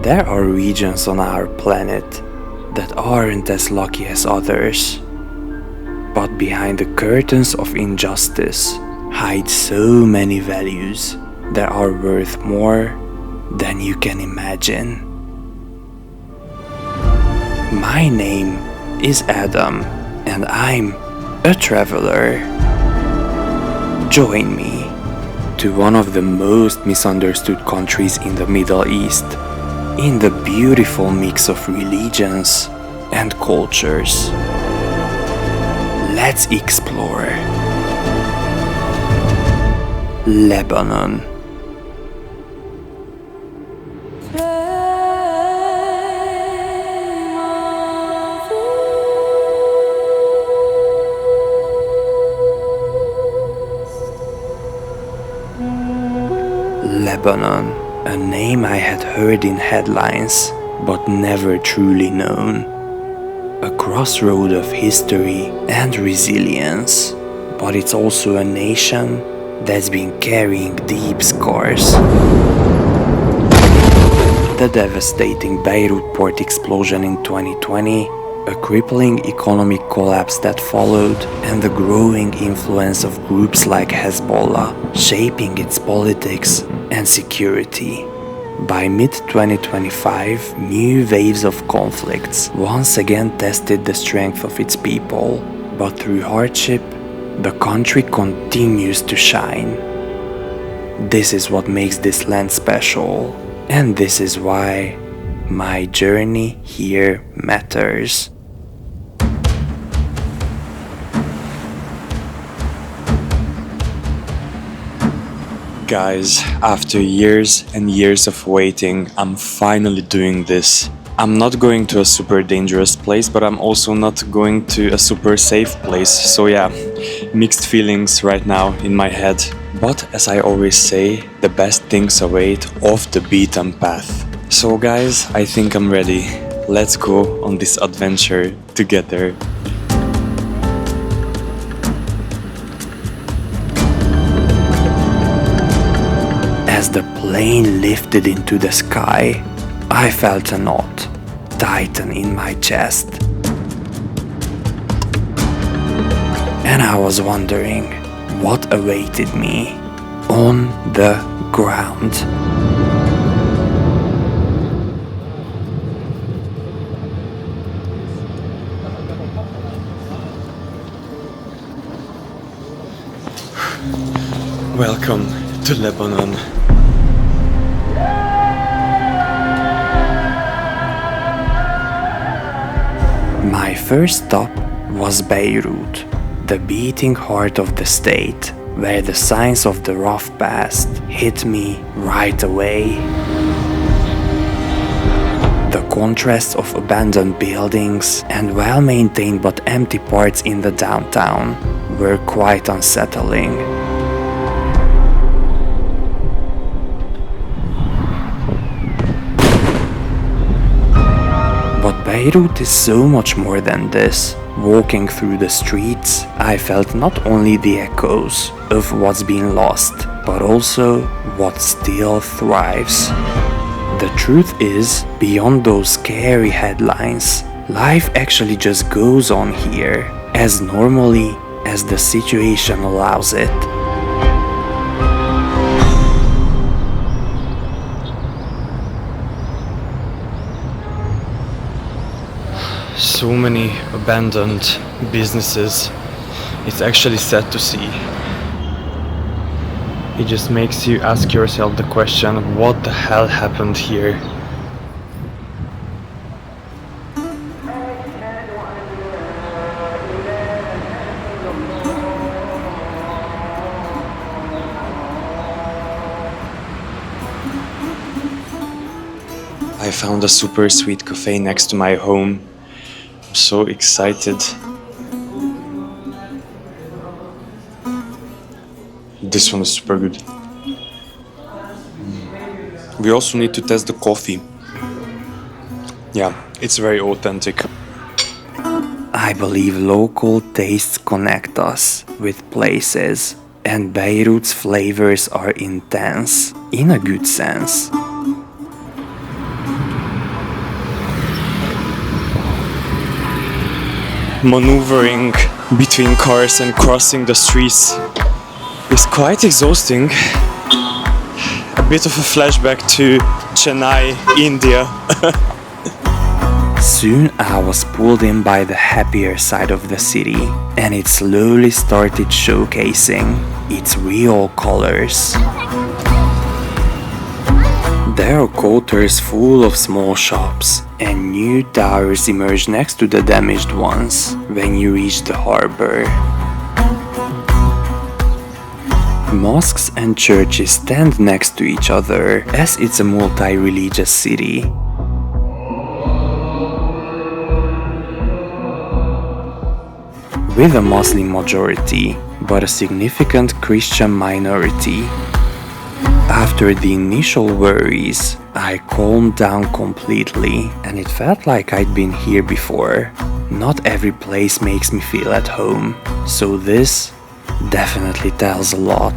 There are regions on our planet that aren't as lucky as others. But behind the curtains of injustice hide so many values that are worth more than you can imagine. My name is Adam, and I'm a traveler. Join me to one of the most misunderstood countries in the Middle East, in the beautiful mix of religions and cultures. Let's explore Lebanon. Lebanon, a name I had heard in headlines, but never truly known. A crossroad of history and resilience, but it's also a nation that's been carrying deep scars. The devastating Beirut Port explosion in 2020, a crippling economic collapse that followed, and the growing influence of groups like Hezbollah shaping its politics and security. By mid-2025, new waves of conflicts once again tested the strength of its people, but through hardship, the country continues to shine. This is what makes this land special, and this is why my journey here matters. Guys, after years and years of waiting, I'm finally doing this. I'm not going to a super dangerous place, but I'm also not going to a super safe place. So yeah, mixed feelings right now in my head. But as I always say, the best things await off the beaten path. So guys, I think I'm ready. Let's go on this adventure together. As the plane lifted into the sky, I felt a knot tighten in my chest. And I was wondering what awaited me on the ground. Welcome to Lebanon. My first stop was Beirut, the beating heart of the state, where the signs of the rough past hit me right away. The contrast of abandoned buildings and well-maintained but empty parts in the downtown were quite unsettling. But Beirut is so much more than this. Walking through the streets, I felt not only the echoes of what's been lost, but also what still thrives. The truth is, beyond those scary headlines, life actually just goes on here, as normally as the situation allows it. So many abandoned businesses. It's actually sad to see. It just makes you ask yourself the question, what the hell happened here? I found a super sweet cafe next to my home. I'm so excited. This one is super good. We also need to test the coffee. Yeah, it's very authentic. I believe local tastes connect us with places, and Beirut's flavors are intense, in a good sense. maneuvering between cars and crossing the streets is quite exhausting. A bit of a flashback to Chennai, India. Soon I was pulled in by the happier side of the city, and it slowly started showcasing its real colors. There are quarters full of small shops, and new towers emerge next to the damaged ones when you reach the harbor. Mosques and churches stand next to each other as it's a multi-religious city. With a Muslim majority, but a significant Christian minority. After the initial worries, I calmed down completely, and it felt like I'd been here before. Not every place makes me feel at home, so this definitely tells a lot.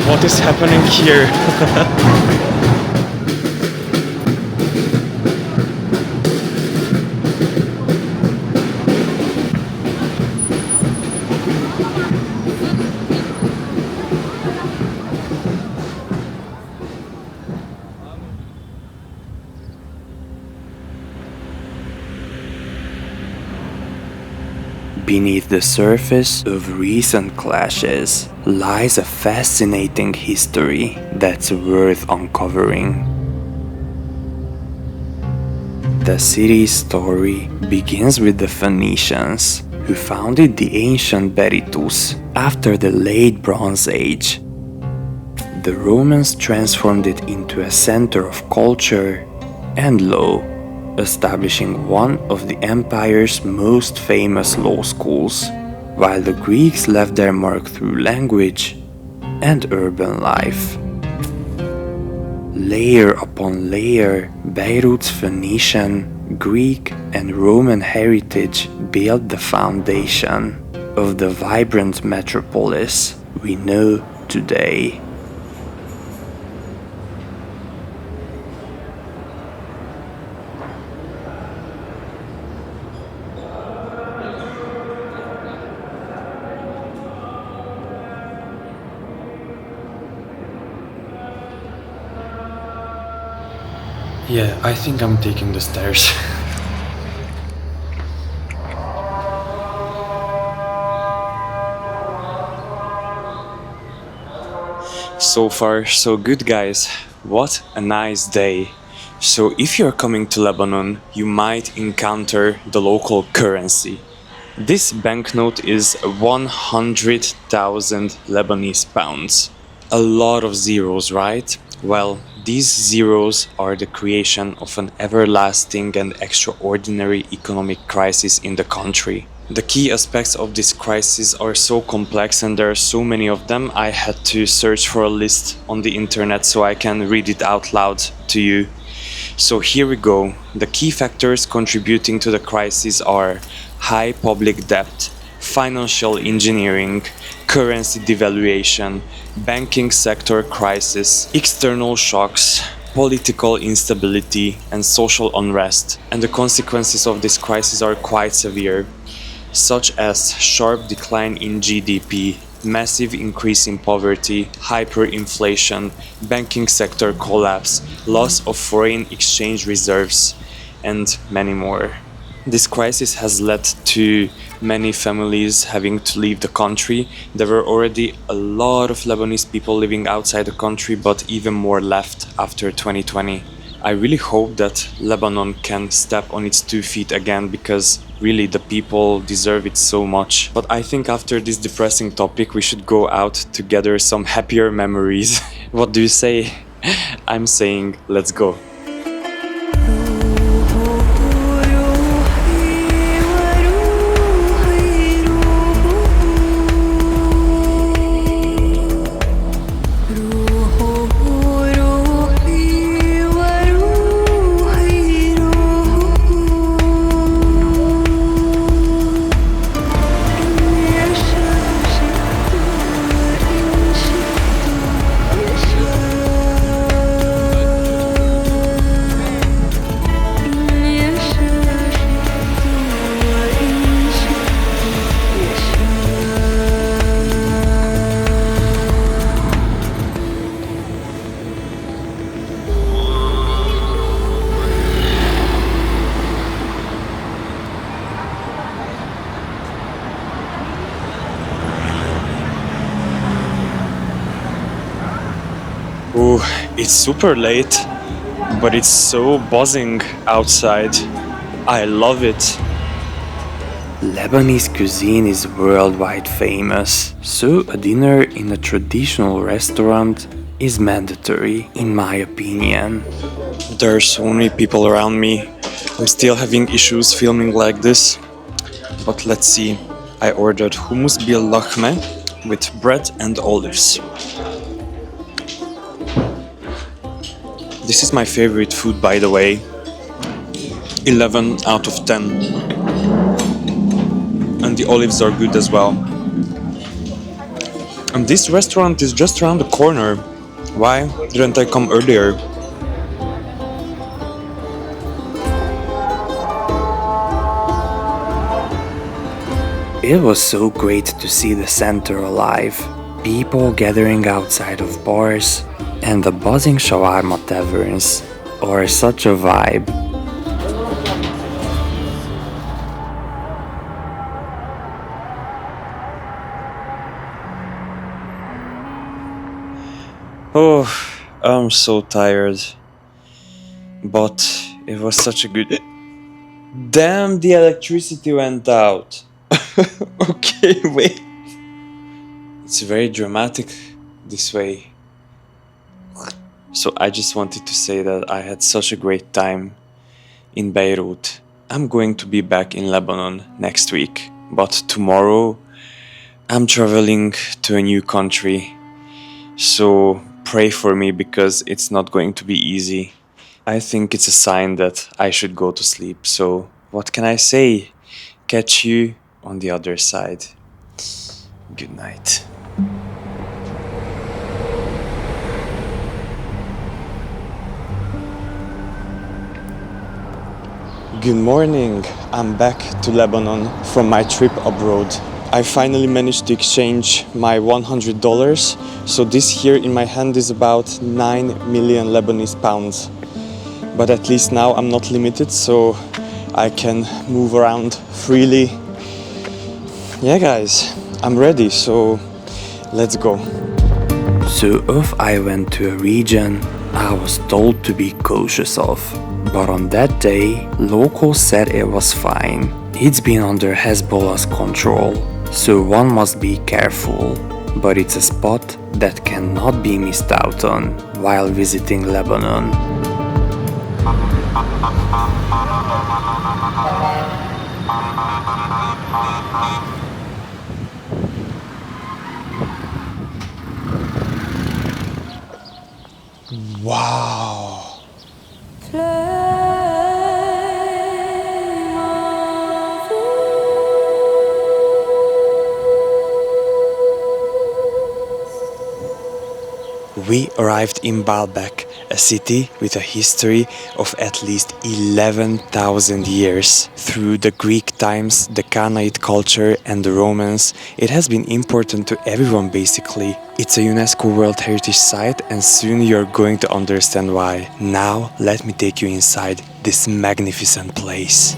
What is happening here? Beneath the surface of recent clashes lies a fascinating history that's worth uncovering. The city's story begins with the Phoenicians, who founded the ancient Berytus after the late Bronze Age. The Romans transformed it into a center of culture and law, establishing one of the empire's most famous law schools, while the Greeks left their mark through language and urban life. Layer upon layer, Beirut's Phoenician, Greek, and Roman heritage built the foundation of the vibrant metropolis we know today. Yeah, I think I'm taking the stairs. So far, so good, guys. What a nice day. So if you're coming to Lebanon, you might encounter the local currency. This banknote is 100,000 Lebanese pounds. A lot of zeros, right? Well, these zeros are the creation of an everlasting and extraordinary economic crisis in the country. The key aspects of this crisis are so complex and there are so many of them, I had to search for a list on the internet so I can read it out loud to you. So here we go. The key factors contributing to the crisis are high public debt, financial engineering, currency devaluation, banking sector crisis, external shocks, political instability, and social unrest. And the consequences of this crisis are quite severe, such as sharp decline in GDP, massive increase in poverty, hyperinflation, banking sector collapse, loss of foreign exchange reserves, and many more. This crisis has led to many families having to leave the country. There were already a lot of Lebanese people living outside the country, but even more left after 2020. I really hope that Lebanon can step on its 2 feet again, because really the people deserve it so much. But I think after this depressing topic we should go out to gather some happier memories. What do you say? I'm saying let's go. Ooh, it's super late, but it's so buzzing outside. I love it. Lebanese cuisine is worldwide famous, so a dinner in a traditional restaurant is mandatory, in my opinion. There are so many people around me. I'm still having issues filming like this. But let's see. I ordered hummus bil lahme with bread and olives. This is my favorite food, by the way. 11 out of 10. And the olives are good as well. And this restaurant is just around the corner. Why didn't I come earlier? It was so great to see the center alive, people gathering outside of bars, and the buzzing shawarma taverns are such a vibe. Oh, I'm so tired. But it was such a good. Damn, the electricity went out. Okay, wait. It's very dramatic this way. So I just wanted to say that I had such a great time in Beirut. I'm going to be back in Lebanon next week, but tomorrow I'm traveling to a new country. So pray for me because it's not going to be easy. I think it's a sign that I should go to sleep. So what can I say? Catch you on the other side. Good night. Good morning. I'm back to Lebanon from my trip abroad. I finally managed to exchange my $100. So this here in my hand is about 9 million Lebanese pounds. But at least now I'm not limited, so I can move around freely. Yeah, guys, I'm ready, so let's go. So if I went to a region I was told to be cautious of, but on that day locals said it was fine. It's been under Hezbollah's control, so one must be careful, but it's a spot that cannot be missed out on while visiting Lebanon. Wow. We arrived in Baalbek, a city with a history of at least 11,000 years. Through the Greek times, the Canaanite culture and the Romans, it has been important to everyone basically. It's a UNESCO World Heritage Site and soon you're going to understand why. Now, let me take you inside this magnificent place.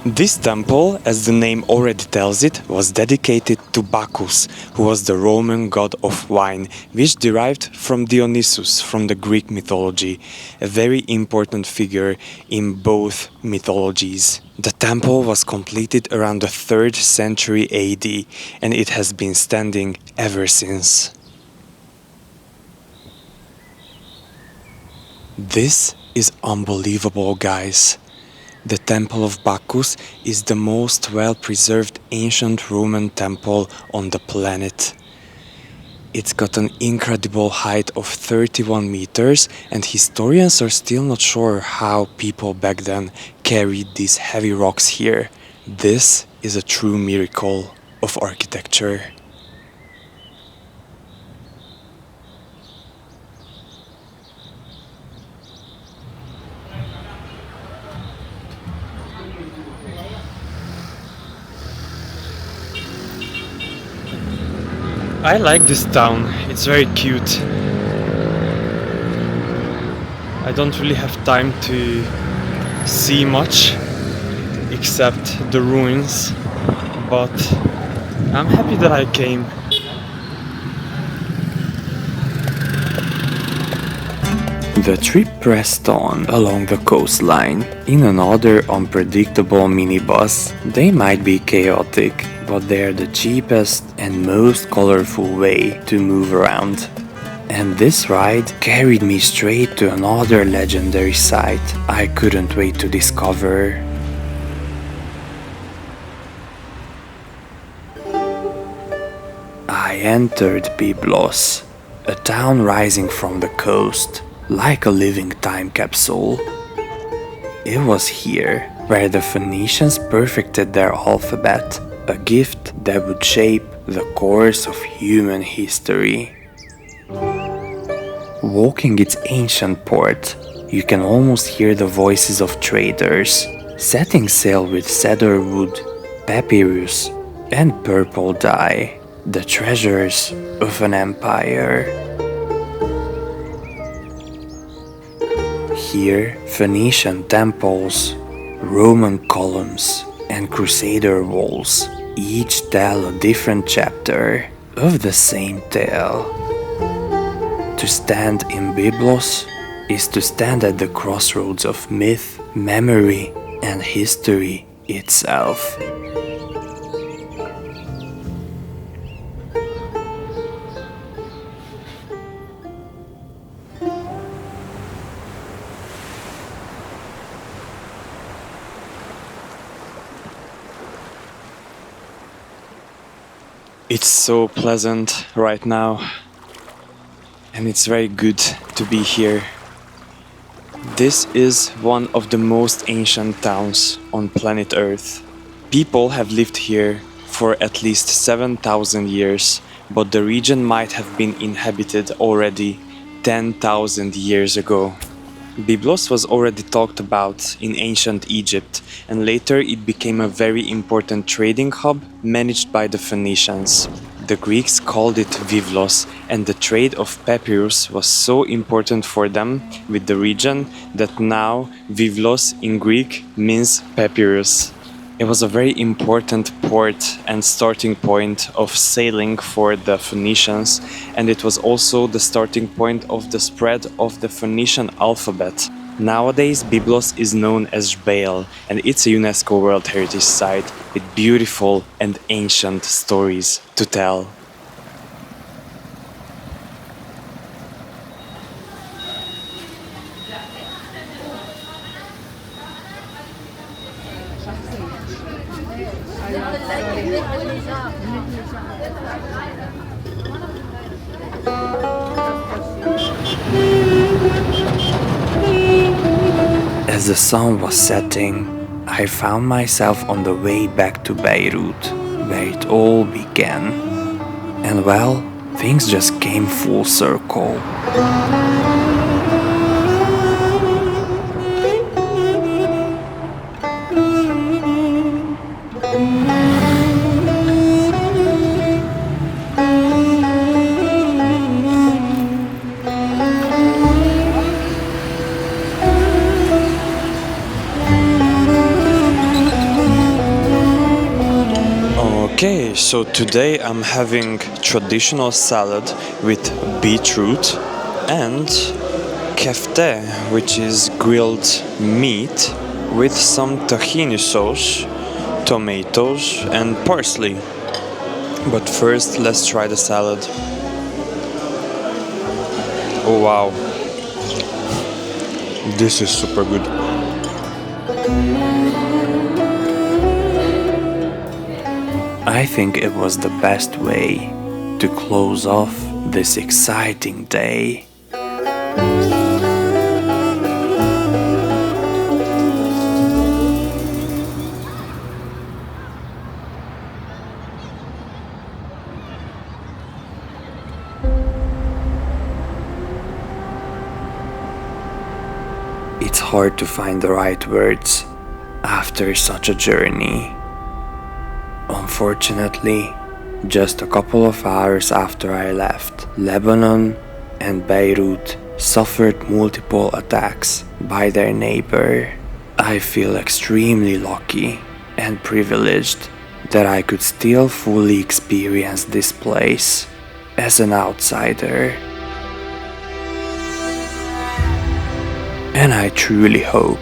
This temple, as the name already tells it, was dedicated to Bacchus, who was the Roman god of wine, which derived from Dionysus from the Greek mythology, a very important figure in both mythologies. The temple was completed around the 3rd century AD, and it has been standing ever since. This is unbelievable, guys. The Temple of Bacchus is the most well-preserved ancient Roman temple on the planet. It's got an incredible height of 31 meters and historians are still not sure how people back then carried these heavy rocks here. This is a true miracle of architecture. I like this town, it's very cute. I don't really have time to see much except the ruins, but I'm happy that I came. The trip pressed on along the coastline in another unpredictable minibus. They might be chaotic, but they're the cheapest and most colorful way to move around. And this ride carried me straight to another legendary site I couldn't wait to discover. I entered Byblos, a town rising from the coast, like a living time capsule. It was here where the Phoenicians perfected their alphabet, a gift that would shape the course of human history. Walking its ancient port, you can almost hear the voices of traders, setting sail with cedar wood, papyrus, and purple dye, the treasures of an empire. Here, Phoenician temples, Roman columns, and Crusader walls each tell a different chapter of the same tale. To stand in Byblos is to stand at the crossroads of myth, memory, and history itself. It's so pleasant right now, and it's very good to be here. This is one of the most ancient towns on planet Earth. People have lived here for at least 7,000 years, but the region might have been inhabited already 10,000 years ago. Byblos was already talked about in ancient Egypt, and later it became a very important trading hub managed by the Phoenicians. The Greeks called it Vivlos, and the trade of papyrus was so important for them with the region that now Vivlos in Greek means papyrus. It was a very important port and starting point of sailing for the Phoenicians, and it was also the starting point of the spread of the Phoenician alphabet. Nowadays, Byblos is known as Jbeil, and it's a UNESCO World Heritage Site with beautiful and ancient stories to tell. As the sun was setting, I found myself on the way back to Beirut, where it all began. And well, things just came full circle. Okay, so today I'm having traditional salad with beetroot and kefte, which is grilled meat with some tahini sauce, tomatoes and parsley. But first, let's try the salad. Oh wow, this is super good. I think it was the best way to close off this exciting day. It's hard to find the right words after such a journey. Unfortunately, Just a couple of hours after I left, Lebanon and Beirut suffered multiple attacks by their neighbor. I feel extremely lucky and privileged that I could still fully experience this place as an outsider. And I truly hope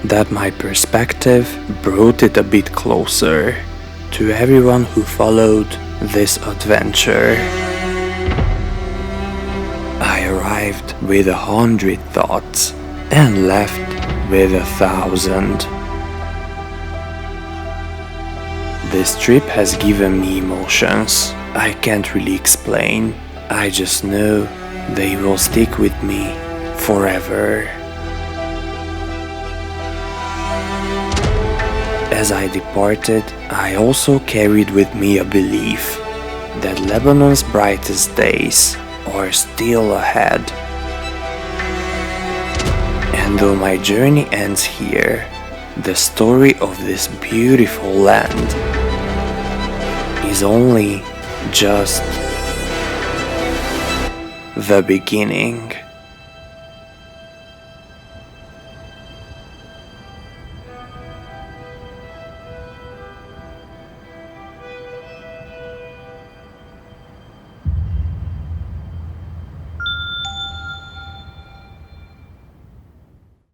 that my perspective brought it a bit closer to everyone who followed this adventure. I arrived with 100 thoughts and left with 1,000. This trip has given me emotions I can't really explain. I just know they will stick with me forever. As I departed, I also carried with me a belief that Lebanon's brightest days are still ahead. And though my journey ends here, the story of this beautiful land is only just the beginning.